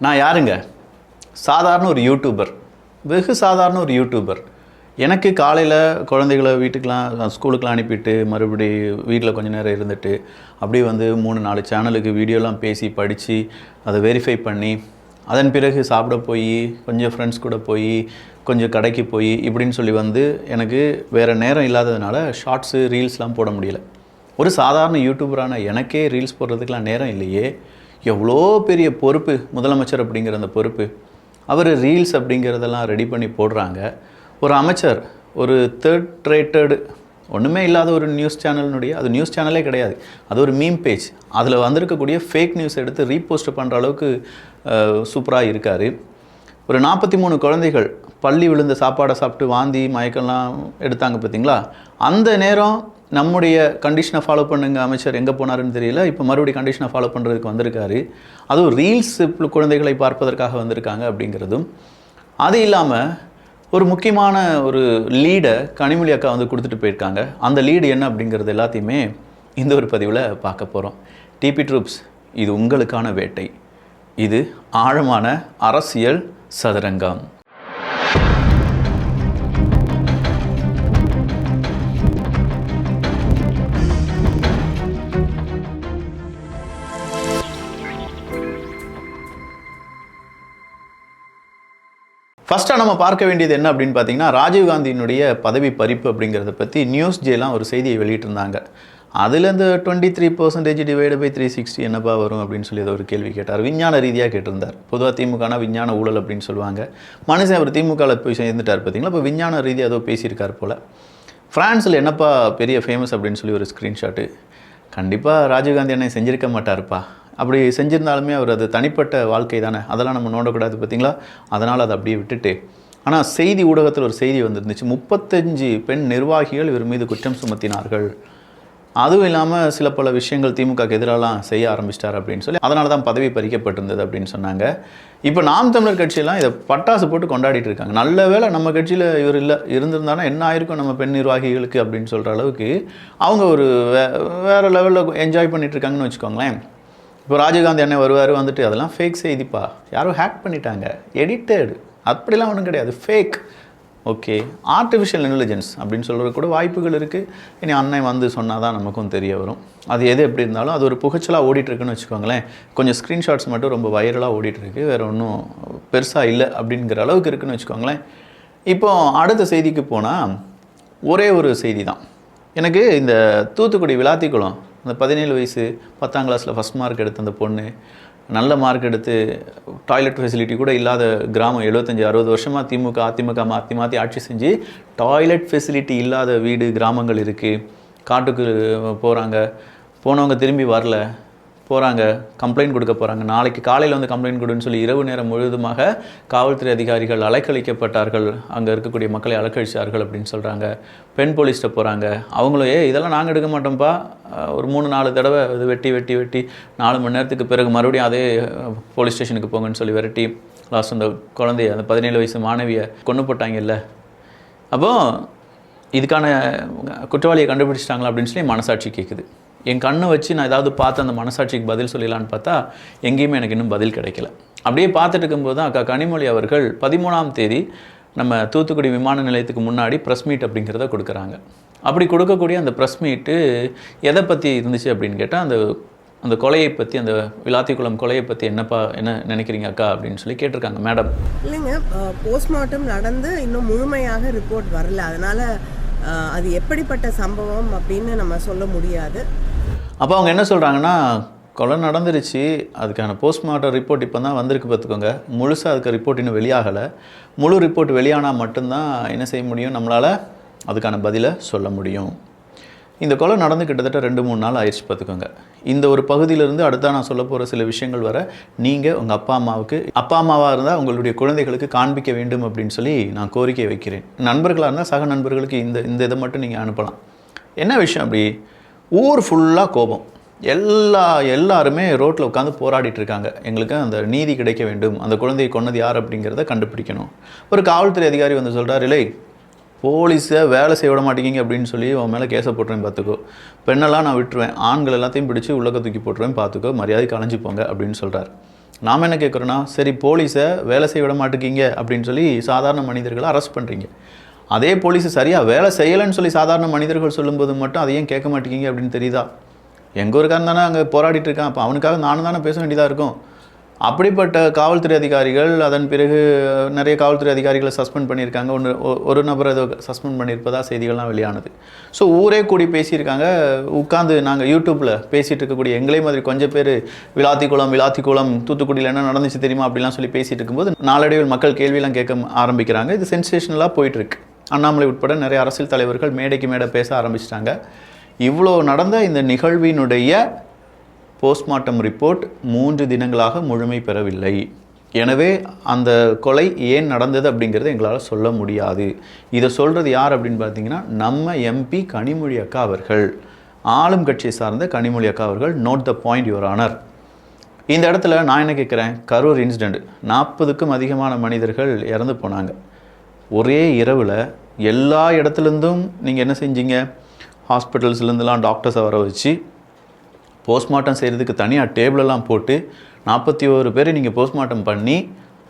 நான் யாருங்க? சாதாரண ஒரு யூடியூபர், வெகு சாதாரண ஒரு யூடியூபர். எனக்கு காலையில் குழந்தைகளை வீட்டுக்கெலாம் ஸ்கூலுக்கெலாம் அனுப்பிட்டு மறுபடி வீட்டில் கொஞ்சம் நேரம் இருந்துட்டு அப்படியே வந்து 3-4 சேனலுக்கு வீடியோலாம் பேசி படித்து அதை வெரிஃபை பண்ணி அதன் பிறகு சாப்பிட போய் கொஞ்சம் ஃப்ரெண்ட்ஸ் கூட போய் கொஞ்சம் கடைக்கு போய் இப்படின்னு சொல்லி வந்து எனக்கு வேறு நேரம் இல்லாததுனால ஷார்ட்ஸு ரீல்ஸ்லாம் போட முடியல. ஒரு சாதாரண யூடியூபரான எனக்கே ரீல்ஸ் போடுறதுக்கெலாம் நேரம் இல்லையே. எவ்வளோ பெரிய பொறுப்பு முதலமைச்சர் அப்படிங்கிற அந்த பொறுப்பு. அவர் ரீல்ஸ் அப்படிங்கிறதெல்லாம் ரெடி பண்ணி போடுறாங்க. ஒரு அமைச்சர் ஒரு தேர்ட் ரேட்டடு ஒன்றுமே இல்லாத ஒரு நியூஸ் சேனல்னுடைய, அது நியூஸ் சேனலே கிடையாது, அது ஒரு மீம் பேஜ், அதில் வந்திருக்கக்கூடிய ஃபேக் நியூஸ் எடுத்து ரீபோஸ்ட் பண்ணுற அளவுக்கு சூப்பராக இருக்கார். ஒரு 43 குழந்தைகள் பள்ளி விழுந்த சாப்பாடை சாப்பிட்டு வாந்தி மயக்கம்லாம் எடுத்தாங்க பார்த்தீங்களா? அந்த நேரம் நம்முடைய கண்டிஷனை ஃபாலோ பண்ணுங்க அமைச்சர் எங்கே போனாருன்னு தெரியல, இப்போ மறுபடியும் கண்டிஷனை ஃபாலோ பண்ணுறதுக்கு வந்திருக்காரு. அதுவும் ரீல்ஸ் குழந்தைகளை பார்ப்பதற்காக வந்திருக்காங்க அப்படிங்கிறதும். அது இல்லாமல் ஒரு முக்கியமான ஒரு லீடை கனிமொழி அக்கா வந்து கொடுத்துட்டு போயிருக்காங்க. அந்த லீடு என்ன அப்படிங்கிறது எல்லாத்தையுமே இந்த ஒரு பதிவில் பார்க்க போகிறோம். டிபி ட்ரூப்ஸ், இது உங்களுக்கான வேட்டை, இது ஆழமான அரசியல் சதுரங்கம். ஃபஸ்ட்டாக நம்ம பார்க்க வேண்டியது என்ன அப்படின்னு பார்த்தீங்கன்னா, ராஜீவ்காந்தியினுடைய பதவி பறிப்பு அப்படிங்கிறத பற்றி நியூஸ் ஜேலாம் ஒரு செய்தியை வெளியிட்டிருந்தாங்க. அதுலேருந்து 23% டிவைடு பை 360 என்னப்பா வரும் அப்படின்னு சொல்லி அதை ஒரு கேள்வி கேட்டார். விஞ்ஞான ரீதியாக கேட்டிருந்தார். பொதுவாக திமுகனா விஞ்ஞான ஊழல் அப்படின்னு சொல்லுவாங்க. மனுஷன் அவர் திமுகவில் போய் சேர்ந்துட்டார் பார்த்தீங்களா? இப்போ விஞ்ஞான ரீதியாக ஏதோ பேசியிருக்கார் போல். ஃப்ரான்ஸில் என்னப்பா பெரிய ஃபேமஸ் அப்படின்னு சொல்லி ஒரு ஸ்க்ரீன்ஷாட்டு. கண்டிப்பாக ராஜீவ்காந்தி அண்ணன் செஞ்சிருக்க மாட்டார்ப்பா. அப்படி செஞ்சிருந்தாலுமே அவர் அது தனிப்பட்ட வாழ்க்கை தானே, அதெல்லாம் நம்ம நோண்டக்கூடாது பார்த்தீங்களா? அதனால் அதை அப்படியே விட்டுட்டு, ஆனால் செய்தி ஊடகத்தில் ஒரு செய்தி வந்துருந்துச்சு, 35 பெண் நிர்வாகிகள் இவர் மீது குற்றம் சுமத்தினார்கள். அதுவும் இல்லாமல் சில பல விஷயங்கள் திமுகக்கு எதிராலாம் செய்ய ஆரம்பிச்சிட்டார் அப்படின்னு சொல்லி அதனால தான் பதவி பறிக்கப்பட்டிருந்தது அப்படின்னு சொன்னாங்க. இப்போ நாம் தமிழர் கட்சியெல்லாம் இதை பட்டாசு போட்டு கொண்டாடிட்டு இருக்காங்க. நல்ல வேளை நம்ம கட்சியில் இவர் இல்லை, இருந்திருந்தானா என்ன ஆயிருக்கும் நம்ம பெண் நிர்வாகிகளுக்கு அப்படின்னு சொல்கிற அளவுக்கு அவங்க ஒரு வேறு லெவலில் என்ஜாய் பண்ணிட்டு இருக்காங்கன்னு வச்சுக்கோங்களேன். இப்போ ராஜீவ்காந்தி அண்ணன் வருவார், வந்துட்டு அதெல்லாம் ஃபேக் செய்திப்பா, யாரும் ஹேக் பண்ணிட்டாங்க, எடிட்டடு, அப்படிலாம் ஒன்றும் கிடையாது, ஃபேக். ஓகே, ஆர்டிஃபிஷியல் இன்டெலிஜென்ஸ் அப்படின்னு சொல்கிற கூட வாய்ப்புகள் இருக்குது. இனி அண்ணன் வந்து சொன்னால் தான் நமக்கும் தெரிய வரும். அது எது எப்படி இருந்தாலும் அது ஒரு புகைச்சலாக ஓடிட்டுருக்குன்னு வச்சுக்கோங்களேன். கொஞ்சம் ஸ்க்ரீன்ஷாட்ஸ் மட்டும் ரொம்ப வைரலாக ஓடிட்டுருக்கு, வேறு ஒன்றும் பெருசாக இல்லை அப்படிங்கிற அளவுக்கு இருக்குதுன்னு வச்சுக்கோங்களேன். இப்போ அடுத்த செய்திக்கு போனால் ஒரே ஒரு செய்தி தான். எனக்கு இந்த தூத்துக்குடி விளாத்திக்குளம் அந்த 17 வயசு 10ஆம் கிளாஸில் ஃபஸ்ட் மார்க் எடுத்த அந்த பொண்ணு, நல்ல மார்க் எடுத்து டாய்லெட் ஃபெசிலிட்டி கூட இல்லாத கிராமம், 75-60 வருஷமாக திமுக அதிமுக மாற்றி மாற்றி ஆட்சி செஞ்சு டாய்லெட் ஃபெசிலிட்டி இல்லாத வீடு கிராமங்கள் இருக்குது. காட்டுக்கு போகிறாங்க, போனவங்க திரும்பி வரல, போகிறாங்க கம்ப்ளைண்ட் கொடுக்க போகிறாங்க. நாளைக்கு காலையில் வந்து கம்ப்ளைண்ட் கொடுன்னு சொல்லி இரவு நேரம் முழுவதுமாக காவல்துறை அதிகாரிகள் அலைக்கழிக்கப்பட்டார்கள், அங்கே இருக்கக்கூடிய மக்களை அலைக்கழிச்சார்கள் அப்படின்னு சொல்கிறாங்க. பெண் போலீஸ்கிட்ட போகிறாங்க, அவங்களே இதெல்லாம் நாங்கள் எடுக்க மாட்டோம்ப்பா, ஒரு 3-4 தடவை இது வெட்டி 4 மணி நேரத்துக்கு பிறகு மறுபடியும் அதே போலீஸ் ஸ்டேஷனுக்கு போங்கன்னு சொல்லி விரட்டி லாஸ்ட் அந்த குழந்தைய, அந்த 17 வயசு மாணவியை கொண்டு போட்டாங்கல்ல. அப்போது இதுக்கான குற்றவாளியை கண்டுபிடிச்சிட்டாங்களா அப்படின்னு சொல்லி மனசாட்சி கேட்குது. என் கண்ணை வச்சு நான் ஏதாவது பார்த்து அந்த மனசாட்சிக்கு பதில் சொல்லலான்னு பார்த்தா எங்கேயுமே எனக்கு இன்னும் பதில் கிடைக்கல. அப்படியே பார்த்துட்டு இருக்கும்போது தான் அக்கா கனிமொழி அவர்கள் 13ஆம் தேதி நம்ம தூத்துக்குடி விமான நிலையத்துக்கு முன்னாடி ப்ரெஸ் மீட் அப்படிங்கிறத கொடுக்குறாங்க. அப்படி கொடுக்கக்கூடிய அந்த ப்ரெஸ் மீட்டு எதை பற்றி இருந்துச்சு அப்படின்னு கேட்டால், அந்த கொலையை பற்றி, அந்த விளாத்திக்குளம் கொலையை பற்றி என்ன நினைக்கிறீங்க அக்கா அப்படின்னு சொல்லி கேட்டிருக்காங்க. மேடம், இல்லைங்க, போஸ்ட்மார்ட்டம் நடந்து இன்னும் முழுமையாக ரிப்போர்ட் வரல, அதனால் அது எப்படிப்பட்ட சம்பவம் அப்படின்னு நம்ம சொல்ல முடியாது. அப்போ அவங்க என்ன சொல்கிறாங்கன்னா, கொலை நடந்துருச்சு, அதுக்கான போஸ்ட்மார்ட்டம் ரிப்போர்ட் இப்போ தான் வந்திருக்கு பார்த்துக்கோங்க, முழுசாக அதுக்கு ரிப்போர்ட் இன்னும் வெளியாகலை. முழு ரிப்போர்ட் வெளியானால் மட்டும்தான் என்ன செய்ய முடியும், நம்மளால் அதுக்கான பதிலை சொல்ல முடியும். இந்த கொலை நடந்து கிட்டத்தட்ட 2-3 நாள் ஆயிடுச்சு பார்த்துக்கோங்க. இந்த ஒரு பகுதியிலிருந்து அடுத்தா நான் சொல்ல போகிற சில விஷயங்கள் வர நீங்கள் உங்கள் அப்பா அம்மாவாக இருந்தால் உங்களுடைய குழந்தைகளுக்கு காண்பிக்க வேண்டும் அப்படின்னு சொல்லி நான் கோரிக்கை வைக்கிறேன். நண்பர்களாக இருந்தால் சக நண்பர்களுக்கு இந்த இதை மட்டும் நீங்கள் அனுப்பலாம். என்ன விஷயம், அப்படி ஊர் ஃபுல்லாக கோபம், எல்லாருமே ரோட்டில் உட்காந்து போராடிட்டு இருக்காங்க. எங்களுக்கு அந்த நீதி கிடைக்க வேண்டும், அந்த குழந்தையை கொன்னது யார் அப்படிங்கிறத கண்டுபிடிக்கணும். ஒரு காவல்துறை அதிகாரி வந்து சொல்கிறார், இல்லை போலீஸை வேலை செய்ய விட மாட்டேங்கிங்க அப்படின்னு சொல்லி அவன் மேலே கேஸை போட்டுருவேன் பார்த்துக்கோ, பெண்ணெல்லாம் நான் விட்டுருவேன், ஆண்கள் எல்லாத்தையும் பிடிச்சி உள்ளக்க தூக்கி போட்டுருவேன் பார்த்துக்கோ, மரியாதை கலைஞ்சி போங்க அப்படின்னு சொல்கிறார். நாம் என்ன கேட்குறோன்னா, சரி போலீஸை வேலை செய்ய விட மாட்டேங்கிங்க அப்படின்னு சொல்லி சாதாரண மனிதர்களை அரெஸ்ட் பண்ணுறீங்க. அதே போலீஸ் சரியாக வேலை செய்யலைன்னு சொல்லி சாதாரண மனிதர்கள் சொல்லும்போது மட்டும் அதையும் கேட்க மாட்டேங்கிங்க அப்படின்னு தெரியுதா? எங்கே இருக்கான்னு தானே அங்கே போராடிட்டு இருக்கான், அப்போ அவனுக்காக நானும் தானே பேச வேண்டியதாக இருக்கும். அப்படிப்பட்ட காவல்துறை அதிகாரிகள், அதன் பிறகு நிறைய காவல்துறை அதிகாரிகளை சஸ்பெண்ட் பண்ணியிருக்காங்க. ஒரு நபரை ஏதோ சஸ்பெண்ட் பண்ணியிருப்பதா செய்திகள்லாம் வெளியானது. ஸோ ஊரே கூடி பேசியிருக்காங்க. உட்காந்து நாங்கள் யூடியூப்பில் பேசிகிட்டு இருக்கக்கூடிய எங்களே மாதிரி கொஞ்சம் பேர் விளாத்திக்குளம் தூத்துக்குடியில் என்ன நடந்துச்சு தெரியுமா அப்படிலாம் சொல்லி பேசிகிட்டு இருக்கும்போது நாளடைவில் மக்கள் கேள்வியெல்லாம் கேட்க ஆரம்பிக்கிறாங்க. இது சென்சேஷனலாக போயிட்டுருக்கு. அண்ணாமலை உட்பட நிறைய அரசியல் தலைவர்கள் மேடைக்கு மேடை பேச ஆரம்பிச்சிட்டாங்க. இவ்வளோ நடந்த இந்த நிகழ்வினுடைய போஸ்ட்மார்ட்டம் ரிப்போர்ட் 3 தினங்களாக முழுமை பெறவில்லை. எனவே அந்த கொலை ஏன் நடந்தது அப்படிங்கிறது எங்களால் சொல்ல முடியாது. இதை சொல்கிறது யார் அப்படின்னு பார்த்தீங்கன்னா, நம்ம எம்பி கனிமொழி அக்கா அவர்கள், ஆளும் கட்சியை சார்ந்த கனிமொழி அக்கா அவர்கள். Note the point your honour. இந்த இடத்துல நான் என்ன கேட்குறேன், கரூர் இன்சிடெண்ட் 40க்கும் அதிகமான மனிதர்கள் இறந்து போனாங்க. ஒரே இரவில் எல்லா இடத்துலேருந்தும் நீங்கள் என்ன செஞ்சீங்க, ஹாஸ்பிட்டல்ஸ்லேருந்துலாம் டாக்டர்ஸை வர வச்சு போஸ்ட்மார்ட்டம் செய்கிறதுக்கு தனியாக டேபிளெல்லாம் போட்டு 41 பேர் நீங்கள் போஸ்ட்மார்ட்டம் பண்ணி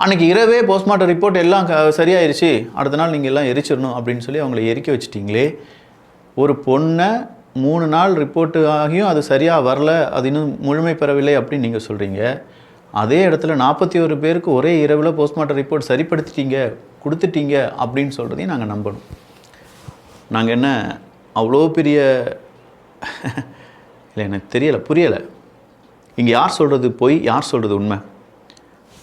அன்றைக்கி இரவே போஸ்ட்மார்ட்டம் ரிப்போர்ட் எல்லாம் சரியாயிருச்சு, அடுத்த நாள் நீங்கள் எல்லாம் எரிச்சிடணும் அப்படின்னு சொல்லி அவங்கள எரிக்க வச்சிட்டிங்களே. ஒரு பொண்ணை 3 நாள் ரிப்போர்ட்டு ஆகியும் அது சரியாக வரல, அது இன்னும் முழுமை பெறவில்லை அப்படின்னு நீங்கள் சொல்கிறீங்க. அதே இடத்துல 41 பேருக்கு ஒரே இரவில் போஸ்ட்மார்ட்டம் ரிப்போர்ட் சரிப்படுத்திட்டீங்க, கொடுத்துட்டீங்க அப்படின்னு சொல்கிறதையும் நாங்கள் நம்பணும். நாங்கள் என்ன அவ்வளோ பெரிய இல்லை, எனக்கு தெரியலை, புரியலை. இங்கே யார் சொல்கிறது பொய், யார் சொல்கிறது உண்மை?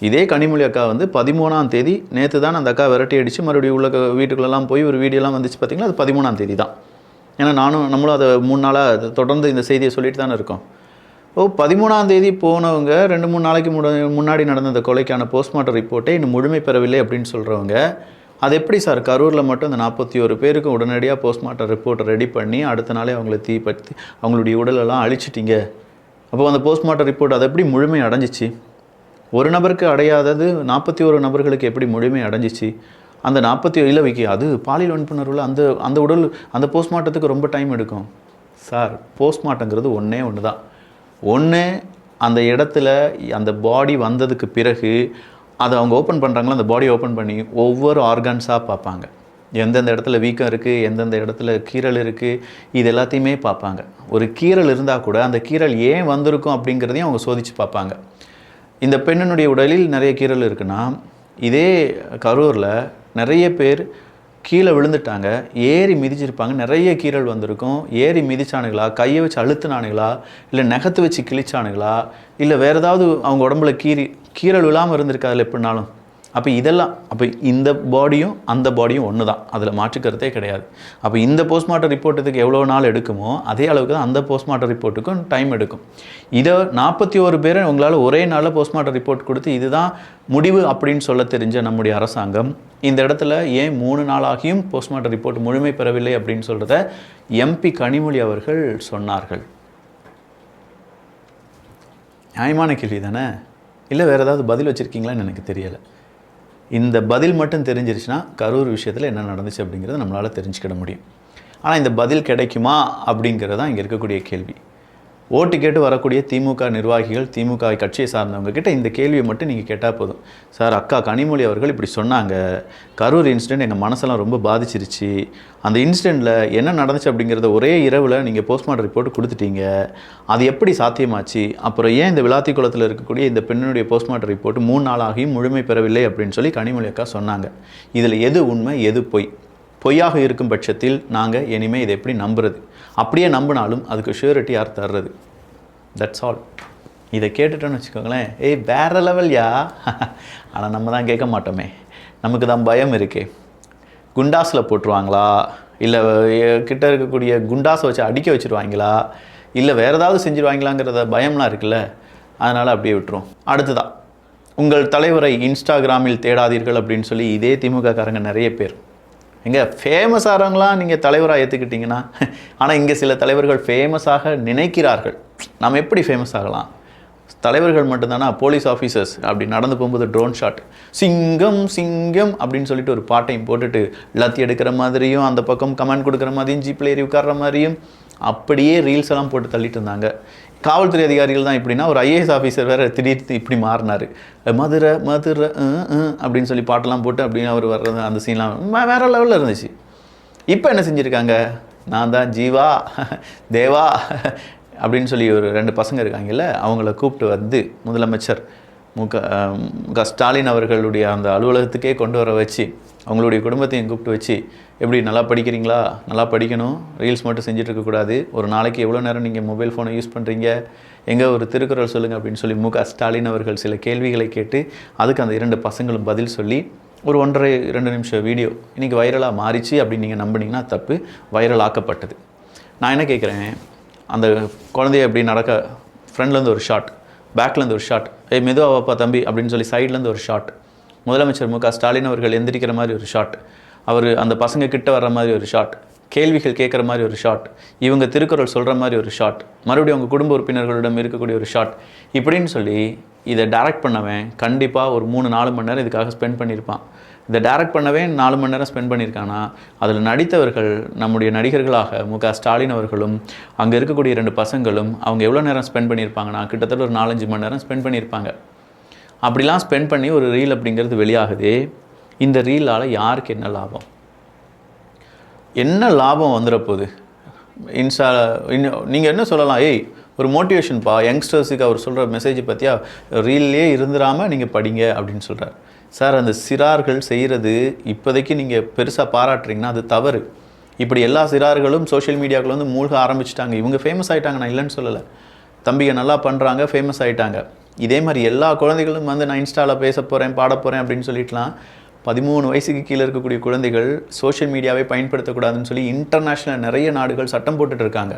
இதே கனிமொழி அக்கா 13ஆம் தேதி, நேற்று தான் அந்த அக்கா விரட்டி அடித்து மறுபடியும் உள்ள வீட்டுக்குள்ளெல்லாம் போய் ஒரு வீடியோலாம் வந்துச்சு பார்த்தீங்களா, அது 13ஆம் தேதி தான். ஏன்னா நம்மளும் அதை 3 நாளாக தொடர்ந்து இந்த செய்தியை சொல்லிட்டு தானே இருக்கோம். 13ஆம் தேதி போனவங்க 2-3 நாளைக்கு முன்னாடி நடந்த இந்த கொலைக்கான போஸ்ட்மார்ட்டம் ரிப்போர்ட்டே இன்னும் முழுமை பெறவில்லை அப்படின்னு சொல்கிறவங்க, அது எப்படி சார் கரூரில் மட்டும் அந்த 41 பேருக்கு உடனடியாக போஸ்ட்மார்ட்டம் ரிப்போர்ட்டை ரெடி பண்ணி அடுத்த நாளே அவங்கள தீப்பற்றி அவங்களுடைய உடலெல்லாம் அழிச்சிட்டிங்க? அப்போ அந்த போஸ்ட்மார்ட்டம் ரிப்போர்ட் அது எப்படி முழுமை அடைஞ்சிச்சு? ஒரு நபருக்கு அடையாதது 41 நபர்களுக்கு எப்படி முழுமை அடைஞ்சிச்சு? அந்த 47 இலவைக்கு அது பாலியல் வன்புணர்வில் அந்த உடல் அந்த போஸ்ட்மார்ட்டத்துக்கு ரொம்ப டைம் எடுக்கும் சார். போஸ்ட்மார்ட்டங்கிறது ஒன்று தான். அந்த இடத்துல அந்த பாடி வந்ததுக்கு பிறகு அதை அவங்க ஓப்பன் பண்ணுறாங்களோ, அந்த பாடியை ஓப்பன் பண்ணி ஒவ்வொரு ஆர்கான்ஸாக பார்ப்பாங்க. எந்தெந்த இடத்துல வீக்கம் இருக்குது, எந்தெந்த இடத்துல கீறல் இருக்குது, இது எல்லாத்தையுமே பார்ப்பாங்க. ஒரு கீறல் இருந்தால் கூட அந்த கீறல் ஏன் வந்திருக்கும் அப்படிங்கிறதையும் அவங்க சோதித்து பார்ப்பாங்க. இந்த பெண்ணினுடைய உடலில் நிறைய கீறல் இருக்குன்னா, இதே கரூரில் நிறைய பேர் கீழே விழுந்துட்டாங்க, ஏறி மிதிச்சிருப்பாங்க, நிறைய கீறல் வந்திருக்கும். ஏறி மிதிச்சானுங்களா, கையை வச்சு அழுத்துனானுங்களா, இல்லை நகத்தை வச்சு கிழிச்சானுங்களா, இல்லை வேறு ஏதாவது அவங்க உடம்புல கீறல் விழாமல் இருந்திருக்கு அதில் எப்படினாலும். அப்போ இந்த பாடியும் அந்த பாடியும் ஒன்று தான், அதில் மாற்றுக்கிறதே கிடையாது. அப்போ இந்த போஸ்ட்மார்ட்டம் ரிப்போர்ட்டுக்கு எவ்வளோ நாள் எடுக்குமோ அதே அளவுக்கு தான் அந்த போஸ்ட்மார்ட்டம் ரிப்போர்ட்டுக்கும் டைம் எடுக்கும். இதை 41 பேரை உங்களால் ஒரே நாளில் போஸ்ட்மார்ட்டம் ரிப்போர்ட் கொடுத்து இதுதான் முடிவு அப்படின்னு சொல்ல தெரிஞ்ச நம்முடைய அரசாங்கம் இந்த இடத்துல ஏன் 3 நாளாகியும் போஸ்ட்மார்ட்டம் ரிப்போர்ட் முழுமை பெறவில்லை அப்படின்னு சொல்கிறத எம்பி கனிமொழி அவர்கள் சொன்னார்கள். நியாயமான கேள்வி தானே? இல்லை வேறு ஏதாவது பதில் வச்சுருக்கீங்களான்னு எனக்கு தெரியலை. இந்த பதில் மட்டும் தெரிஞ்சிருச்சுன்னா கரூர் விஷயத்தில் என்ன நடந்துச்சு அப்படிங்கிறத நம்மளால் தெரிஞ்சுக்கிட முடியும். ஆனால் இந்த பதில் கிடைக்குமா அப்படிங்கிறது தான் இங்கே இருக்கக்கூடிய கேள்வி. ஓட்டு கேட்டு வரக்கூடிய திமுக நிர்வாகிகள், திமுக கட்சியை சார்ந்தவங்க கிட்ட இந்த கேள்வியை மட்டும் நீங்கள் கேட்டால் போதும். சார், அக்கா கனிமொழி அவர்கள் இப்படி சொன்னாங்க, கரூர் இன்சிடெண்ட் எங்கள் மனசெல்லாம் ரொம்ப பாதிச்சிருச்சு, அந்த இன்சிடெண்ட்டில் என்ன நடந்துச்சு அப்படிங்கிறத ஒரே இரவில் நீங்கள் போஸ்ட்மார்ட்டம் ரிப்போர்ட் கொடுத்துட்டீங்க, அது எப்படி சாத்தியமாச்சு, அப்புறம் ஏன் இந்த விளாத்திக்குளத்தில் இருக்கக்கூடிய இந்த பெண்ணுடைய போஸ்ட்மார்ட்டம் ரிப்போர்ட் 3 நாளாகியும் முழுமை பெறவில்லை அப்படின்னு சொல்லி கனிமொழி அக்கா சொன்னாங்க. இதில் எது உண்மை, எது பொய்யாக இருக்கும் பட்சத்தில் நாங்கள் இனிமேல் இதை எப்படி நம்புறது? அப்படியே நம்பினாலும் அதுக்கு ஷூரிட்டி யார் தர்றது? That's all. இதை கேட்டுட்டோன்னு வச்சுக்கோங்களேன், வேறு லெவல்யா. ஆனால் நம்ம தான் கேட்க மாட்டோமே, நமக்கு தான் பயம் இருக்கே. குண்டாஸில் போட்டுருவாங்களா, இல்லை கிட்ட இருக்கக்கூடிய குண்டாஸை வச்சு அடிக்க வச்சுருவாங்களா, இல்லை வேறு ஏதாவது செஞ்சுருவாங்களாங்கிறத பயம்லாம் இருக்குல்ல, அதனால் அப்படியே விட்டுரும். அடுத்ததான், உங்கள் தலைவரை இன்ஸ்டாகிராமில் தேடாதீர்கள் அப்படின்னு சொல்லி இதே திமுக காரங்க நிறைய பேர் எங்கே ஃபேமஸ் ஆகிறவங்களாம் நீங்கள் தலைவராக ஏற்றுக்கிட்டிங்கன்னா, ஆனால் இங்கே சில தலைவர்கள் ஃபேமஸாக நினைக்கிறார்கள். நம்ம எப்படி ஃபேமஸ் ஆகலாம்? தலைவர்கள் மட்டும்தானா? போலீஸ் ஆஃபீஸர்ஸ் அப்படி நடந்து போகும்போது ட்ரோன் ஷாட், சிங்கம் சிங்கம் அப்படின்னு சொல்லிட்டு ஒரு பாட்டையும் போட்டுட்டு எல்லாத்தையும் எடுக்கிற மாதிரியும் அந்த பக்கம் கமெண்ட் கொடுக்குற மாதிரியும் ஜீப்பில் ஏறி உட்கார்ற மாதிரியும் அப்படியே ரீல்ஸ் எல்லாம் போட்டு தள்ளிட்டு இருந்தாங்க. காவல்துறை அதிகாரிகள் தான் இப்படின்னா ஒரு ஐஏஎஸ் ஆஃபீஸர் வேறு திடீர்னு இப்படி மாறினார். மதுரை மதுரை அப்படின்னு சொல்லி பாட்டெல்லாம் போட்டு அப்படின்னு அவர் வர்றது அந்த சீன்லாம் வேறு லெவலில் இருந்துச்சு. இப்போ என்ன செஞ்சுருக்காங்க, நான் தான் ஜீவா தேவா அப்படின்னு சொல்லி ஒரு 2 பசங்க இருக்காங்கல்ல, அவங்கள கூப்பிட்டு வந்து முதலமைச்சர் முக ஸ்டாலின் அவர்களுடைய அந்த அலுவலகத்துக்கே கொண்டு வர வச்சு அவங்களுடைய குடும்பத்தையும் கூப்பிட்டு வச்சு, எப்படி நல்லா படிக்கிறீங்களா, நல்லா படிக்கணும், ரீல்ஸ் மட்டும் செஞ்சுட்டு இருக்கக்கூடாது, ஒரு நாளைக்கு எவ்வளோ நேரம் நீங்கள் மொபைல் ஃபோனை யூஸ் பண்ணுறீங்க, எங்கே ஒரு திருக்குறள் சொல்லுங்கள் அப்படின்னு சொல்லி ஸ்டாலின் அவர்கள் சில கேள்விகளை கேட்டு அதுக்கு அந்த 2 பசங்களும் பதில் சொல்லி ஒரு 1.5-2 நிமிஷம் வீடியோ இன்றைக்கி வைரலாக மாறிச்சு அப்படின்னு நீங்கள் நம்பினீங்கன்னா தப்பு, வைரல் ஆக்கப்பட்டது. நான் என்ன கேட்குறேன், அந்த குழந்தைய எப்படி நடக்க ஃப்ரண்ட்லேருந்து ஒரு ஷாட், பேக்லேருந்து ஒரு ஷாட், மெதுவா வாப்பா தம்பி அப்படின்னு சொல்லி சைட்லேருந்து ஒரு ஷாட், முதலமைச்சர் ஸ்டாலின் அவர்கள் எந்திரிக்கிற மாதிரி ஒரு ஷாட், அவர் அந்த பசங்க கிட்ட வர்ற மாதிரி ஒரு ஷாட், கேள்விகள் கேட்குற மாதிரி ஒரு ஷாட், இவங்க திருக்குறள் சொல்கிற மாதிரி ஒரு ஷாட், மறுபடியும் அவங்க குடும்ப உறுப்பினர்களிடம் இருக்கக்கூடிய ஒரு ஷாட், இப்படின்னு சொல்லி இதை டைரக்ட் பண்ணவன் கண்டிப்பாக ஒரு 3-4 மணி நேரம் இதுக்காக ஸ்பெண்ட் பண்ணியிருப்பான். இதை டைரக்ட் பண்ணவே 4 மணி நேரம் ஸ்பெண்ட் பண்ணியிருக்கானா, அதில் நடித்தவர்கள் நம்முடைய நடிகர்களாக ஸ்டாலின் அவர்களும் அங்கே இருக்கக்கூடிய 2 பசங்களும் அவங்க எவ்வளோ நேரம் ஸ்பெண்ட் பண்ணியிருப்பாங்கன்னா கிட்டத்தட்ட ஒரு 4-5 மணி நேரம் ஸ்பெண்ட் பண்ணியிருப்பாங்க. அப்படிலாம் ஸ்பெண்ட் பண்ணி ஒரு ரீல் அப்படிங்கிறது வெளியாகுது. இந்த ரீலால் யாருக்கு என்ன லாபம், என்ன லாபம் வந்துட போகுது? நீங்கள் என்ன சொல்லலாம், ஒரு மோட்டிவேஷன்ப்பா யங்ஸ்டர்ஸுக்கு அவர் சொல்கிற மெசேஜ் பற்றியா, ரீல்லே இருந்துடாமல் நீங்கள் படிங்க அப்படின்னு சொல்கிறார். சார், அந்த சிறார்கள் செய்கிறது இப்போதைக்கு நீங்கள் பெருசாக பாராட்டுறீங்கன்னா அது தவறு. இப்படி எல்லா சிறார்களும் சோஷியல் மீடியாவுக்குள்ள வந்து மூழ்க ஆரம்பிச்சிட்டாங்க. இவங்க ஃபேமஸ் ஆகிட்டாங்க, நான் இல்லைன்னு சொல்லலை, தம்பிங்க நல்லா பண்ணுறாங்க, ஃபேமஸ் ஆகிட்டாங்க. இதே மாதிரி எல்லா குழந்தைகளும் வந்து நான் இன்ஸ்டாவில் பேச போகிறேன், பாட போகிறேன் அப்படின்னு சொல்லிட்டுலாம் 13 வயசுக்கு கீழே இருக்கக்கூடிய குழந்தைகள் சோஷியல் மீடியாவை பயன்படுத்தக்கூடாதுன்னு சொல்லி இன்டர்நேஷ்னல் நிறைய நாடுகள் சட்டம் போட்டுட்டு இருக்காங்க.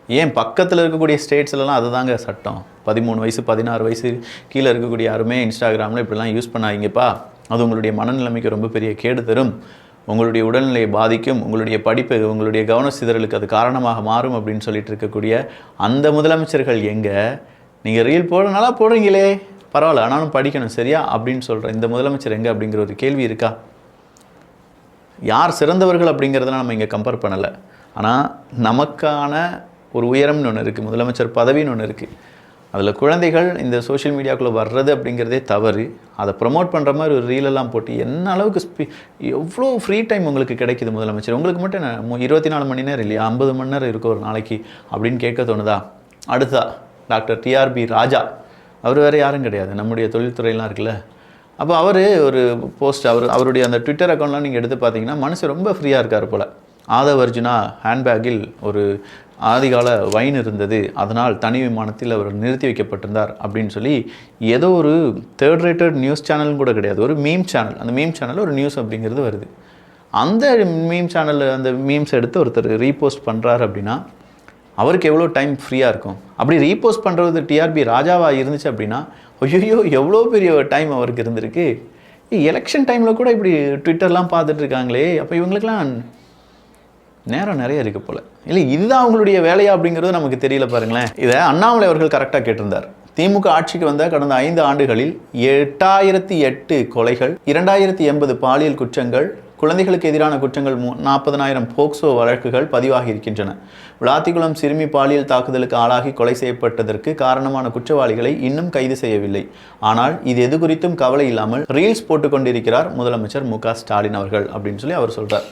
ஏன் பக்கத்தில் இருக்கக்கூடிய ஸ்டேட்ஸ்லலாம் அதுதாங்க சட்டம். 13 வயசு 16 வயசு கீழே இருக்கக்கூடிய யாருமே இன்ஸ்டாகிராமில் இப்படிலாம் யூஸ் பண்ணாதீங்கப்பா, அது உங்களுடைய மனநிலைமைக்கு ரொம்ப பெரிய கேடு தரும், உங்களுடைய உடல்நிலையை பாதிக்கும், உங்களுடைய படிப்பு, உங்களுடைய கவன சிதறலுக்கு அது காரணமாக மாறும் அப்படின்னு சொல்லிட்டு இருக்கக்கூடிய அந்த முதலமைச்சர்கள் எங்கே? நீங்கள் ரீல் நல்லா போடுறீங்களே பரவாயில்ல, ஆனாலும் படிக்கணும் சரியா அப்படின்னு சொல்கிற இந்த முதலமைச்சர் எங்கே அப்படிங்கிற ஒரு கேள்வி இருக்கா? யார் சிறந்தவர்கள் அப்படிங்கிறதெல்லாம் நம்ம இங்கே கம்பேர் பண்ணலை. ஆனால் நமக்கான ஒரு உயரம்னு ஒன்று இருக்குது, முதலமைச்சர் பதவின்னு ஒன்று இருக்குது. அதில் குழந்தைகள் இந்த சோஷியல் மீடியாவுக்குள்ளே வர்றது அப்படிங்கிறதே தவறு. அதை ப்ரொமோட் பண்ணுற மாதிரி ஒரு ரீலெல்லாம் போட்டு என்ன அளவுக்கு எவ்வளோ ஃப்ரீ டைம் உங்களுக்கு கிடைக்குது முதலமைச்சர்? உங்களுக்கு மட்டும் என்ன 24 மணி நேரம் இல்லையா, 50 மணி நேரம் இருக்கும் ஒரு நாளைக்கு அப்படின்னு கேட்க தோணுதா? அடுத்தா டாக்டர் TRB ராஜா, அவர் வேறு யாரும் கிடையாது, நம்முடைய தொழில்துறையெல்லாம் இருக்குல்ல. அப்போ அவர் ஒரு போஸ்ட், அவருடைய அந்த ட்விட்டர் அக்கௌண்ட்லாம் நீங்கள் எடுத்து பார்த்தீங்கன்னா மனுஷன் ரொம்ப ஃப்ரீயாக இருக்கார் போல். ஆதவர்ஜுனா ஹேண்ட்பேக்கில் ஒரு ஆதிகால வைன் இருந்தது, அதனால் தனி விமானத்தில் அவர் நிறுத்தி வைக்கப்பட்டிருந்தார் அப்படின்னு சொல்லி ஏதோ ஒரு 3rd ரேட்டட் நியூஸ் சேனலும் கூட கிடையாது, ஒரு மீம் சேனல், அந்த மீம் சேனலில் ஒரு நியூஸ் அப்படிங்கிறது வருது. அந்த மீம் சேனலில் அந்த மீம்ஸ் எடுத்து ஒருத்தர் ரீபோஸ்ட் பண்ணுறாரு அப்படின்னா அவருக்கு எவ்வளோ டைம் ஃப்ரீயாக இருக்கும்? அப்படி ரீபோஸ்ட் பண்ணுறது TRB ராஜாவாக இருந்துச்சு அப்படின்னா ஐயோ எவ்வளோ பெரிய டைம் அவருக்கு இருந்திருக்கு. எலெக்ஷன் டைமில் கூட இப்படி ட்விட்டர்லாம் பார்த்துட்டு இருக்காங்களே, அப்போ இவங்களுக்கெல்லாம் நேரம் நிறைய இருக்குது போல். இல்லை இதுதான் அவங்களுடைய வேலையா அப்படிங்கிறது நமக்கு தெரியல பாருங்களேன். இதை அண்ணாமலை அவர்கள் கரெக்டாக கேட்டிருந்தார். திமுக ஆட்சிக்கு வந்த கடந்த 5 ஆண்டுகளில் 8008 கொலைகள், 2080 பாலியல் குற்றங்கள், குழந்தைகளுக்கு எதிரான குற்றங்கள் 40,000 போக்சோ வழக்குகள் பதிவாகி இருக்கின்றன. விளாத்திக்குளம் சிறுமி பாலியல் தாக்குதலுக்கு ஆளாகி கொலை செய்யப்பட்டதற்கு காரணமான குற்றவாளிகளை இன்னும் கைது செய்யவில்லை. ஆனால் இது குறித்தும் கவலை இல்லாமல் ரீல்ஸ் போட்டு கொண்டிருக்கிறார் முதலமைச்சர் ஸ்டாலின் அவர்கள் அப்படின்னு சொல்லி அவர் சொல்றார்.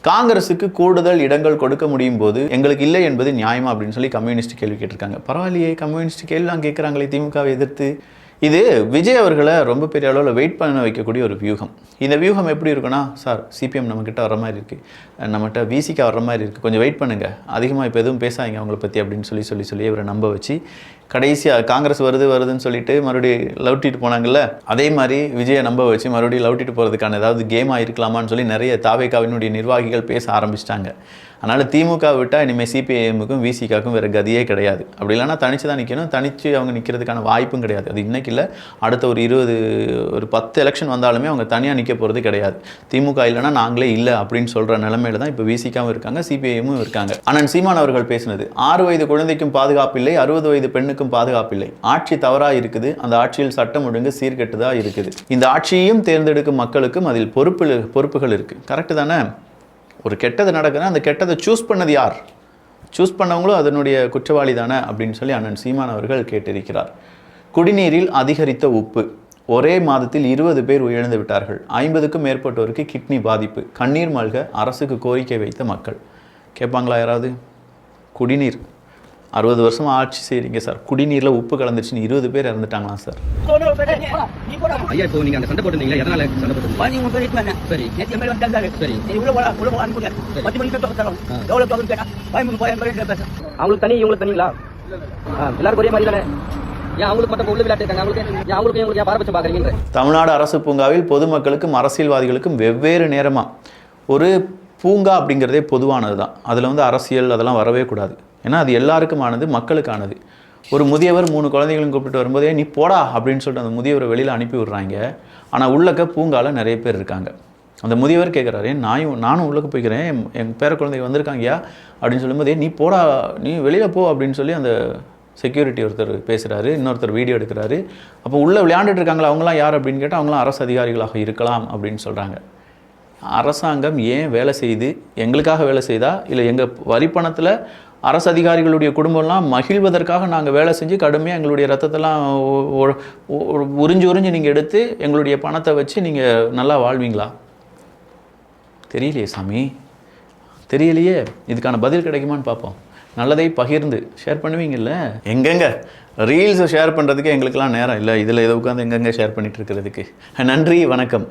காங்கிரஸுக்கு கூடுதல் இடங்கள் கொடுக்க முடியும் போது எங்களுக்கு இல்லை என்பது நியாயமா அப்படின்னு சொல்லி கம்யூனிஸ்ட் கேள்வி கேட்டிருக்காங்க. பரவாயில்லையே, கம்யூனிஸ்ட் கேள்விலாம் கேட்குறாங்களே திமுகவை எதிர்த்து. இது விஜய் அவர்களை ரொம்ப பெரிய அளவில் வெயிட் பண்ண வைக்கக்கூடிய ஒரு வியூகம். இந்த வியூகம் எப்படி இருக்குன்னா, சார் CPM நம்மக்கிட்ட வர மாதிரி இருக்குது, நம்மகிட்ட VCK வர்ற மாதிரி இருக்குது, கொஞ்சம் வெயிட் பண்ணுங்கள், அதிகமாக இப்போ எதுவும் பேசாதீங்க அவங்கள பற்றி அப்படின்னு சொல்லி இவரை நம்ப வச்சு கடைசியாக காங்கிரஸ் வருதுன்னு சொல்லிட்டு மறுபடியும் லவுட்டிட்டு போனாங்கல்ல, அதே மாதிரி விஜயை நம்ப வச்சு மறுபடியும் லவுட்டிட்டு போகிறதுக்கான ஏதாவது கேமாக இருக்கலாமான்னு சொல்லி நிறைய தாவேகாவினுடைய நிர்வாகிகள் பேச ஆரம்பிச்சிட்டாங்க. அதனால் திமுக விட்டால் இனிமேல் CPIMக்கும் VCKக்கும் வேறு கதியே கிடையாது. அப்படி இல்லைனா தனித்து தான் நிற்கணும், தனித்து அவங்க நிற்கிறதுக்கான வாய்ப்பும் கிடையாது. அது இன்றைக்கி இல்லை, அடுத்த ஒரு 10 எலெக்ஷன் வந்தாலுமே அவங்க தனியாக நிற்க போகிறது கிடையாது. திமுக இல்லைனா நாங்களே இல்லை அப்படின்னு சொல்கிற நிலைமையில தான் இப்போ VCKவும் இருக்காங்க, CPIMமும் இருக்காங்க. அண்ணன் சீமான் அவர்கள் பேசினது, 6 வயது குழந்தைக்கும் பாதுகாப்பில்லை, 60 வயது பெண்ணுக்கும் பாதுகாப்பில்லை, ஆட்சி தவறாக இருக்குது, அந்த ஆட்சியில் சட்டம் ஒழுங்கு சீர்கெட்டுதான் இருக்குது, இந்த ஆட்சியையும் தேர்ந்தெடுக்கும் மக்களுக்கும் அதில் பொறுப்புகள் இருக்குது. கரெக்டு தானே? ஒரு கெட்டது நடக்குதுன்னா அந்த கெட்டதை சூஸ் பண்ணது யார்? சூஸ் பண்ணவங்களும் அதனுடைய குற்றவாளி தானே அப்படின்னு சொல்லி அண்ணன் சீமான் அவர்கள் கேட்டிருக்கிறார். குடிநீரில் அதிகரித்த உப்பு, ஒரே மாதத்தில் 20 பேர் உயிரிழந்து விட்டார்கள். 50க்கும் மேற்பட்டோருக்கு கிட்னி பாதிப்பு. கண்ணீர் மல்க அரசுக்கு கோரிக்கை வைத்த மக்கள். கேட்பாங்களா யாராவது? குடிநீர் 60 வருஷமாக ஆட்சி செய்கிறீங்க சார், குடிநீரில் உப்பு கலந்துருச்சுன்னு 20 பேர் இறந்துட்டாங்களா சார்? ஐயா, இப்போ நீங்க அந்த சண்டை போட்டுருந்தீங்களா, எதனால சண்டை போட்டுருந்தீங்க? சரி அவங்களுக்கு தனி இவங்களுக்கு தனிங்களா? எல்லாரும் ஒரே மாதிரி தானே? ஏன் அவங்களுக்கு மட்டும் உள்ள விளையாட்டு இருக்காங்க, அவங்களுக்கு ஏன் பாரபட்சம் பார்க்குறீங்க? தமிழ்நாடு அரசு பூங்காவில் பொதுமக்களுக்கும் அரசியல்வாதிகளுக்கும் வெவ்வேறு நேரமாக ஒரு பூங்கா அப்படிங்கிறதே பொதுவானது தான். அதில் வந்து அரசியல் அதெல்லாம் வரவே கூடாது. ஏன்னா அது எல்லாருக்குமானது, மக்களுக்கானது. ஒரு முதியவர் 3 குழந்தைகளும் கூப்பிட்டு வரும்போதே நீ போடா அப்படின்னு சொல்லிட்டு அந்த முதியவரை வெளியில் அனுப்பி விடுறாங்க. ஆனால் உள்ளக்க பூங்காவில் நிறைய பேர் இருக்காங்க. அந்த முதியவர் கேட்குறாரு, நானும் உள்ளக்க போய்க்கிறேன், என் பேர குழந்தைங்க வந்திருக்காங்கயா அப்படின்னு சொல்லும்போதே நீ போடா, நீ வெளியில் போ அப்படின்னு சொல்லி அந்த செக்யூரிட்டி ஒருத்தர் பேசுகிறாரு, இன்னொருத்தர் வீடியோ எடுக்கிறாரு. அப்போ உள்ளே விளையாண்டுட்டு இருக்காங்களா அவங்களாம் யார் அப்படின்னு கேட்டால் அவங்களாம் அரசு அதிகாரிகளாக இருக்கலாம் அப்படின்னு சொல்கிறாங்க. அரசாங்கம் ஏன் வேலை செய்யுது? எங்களுக்காக வேலை செய்தா இல்லை எங்கள் வரிப்பணத்தில் அரசு அதிகாரிகளுடைய குடும்பம்லாம் மகிழ்வதற்காக நாங்கள் வேலை செஞ்சு கடுமையாக எங்களுடைய ரத்தத்தெல்லாம் உறிஞ்சு நீங்கள் எடுத்து எங்களுடைய பணத்தை வச்சு நீங்கள் நல்லா வாழ்வீங்களா? தெரியலையே சாமி, தெரியலையே. இதுக்கான பதில் கிடைக்குமான்னு பார்ப்போம். நல்லதை பகிர்ந்து ஷேர் பண்ணுவீங்கல்ல? எங்கெங்க ரீல்ஸை ஷேர் பண்ணுறதுக்கு எங்களுக்கெல்லாம் நேரம் இல்லை, இதில் இதை உட்காந்து எங்கெங்கே ஷேர் பண்ணிகிட்டு இருக்கிறதுக்கு. நன்றி, வணக்கம்.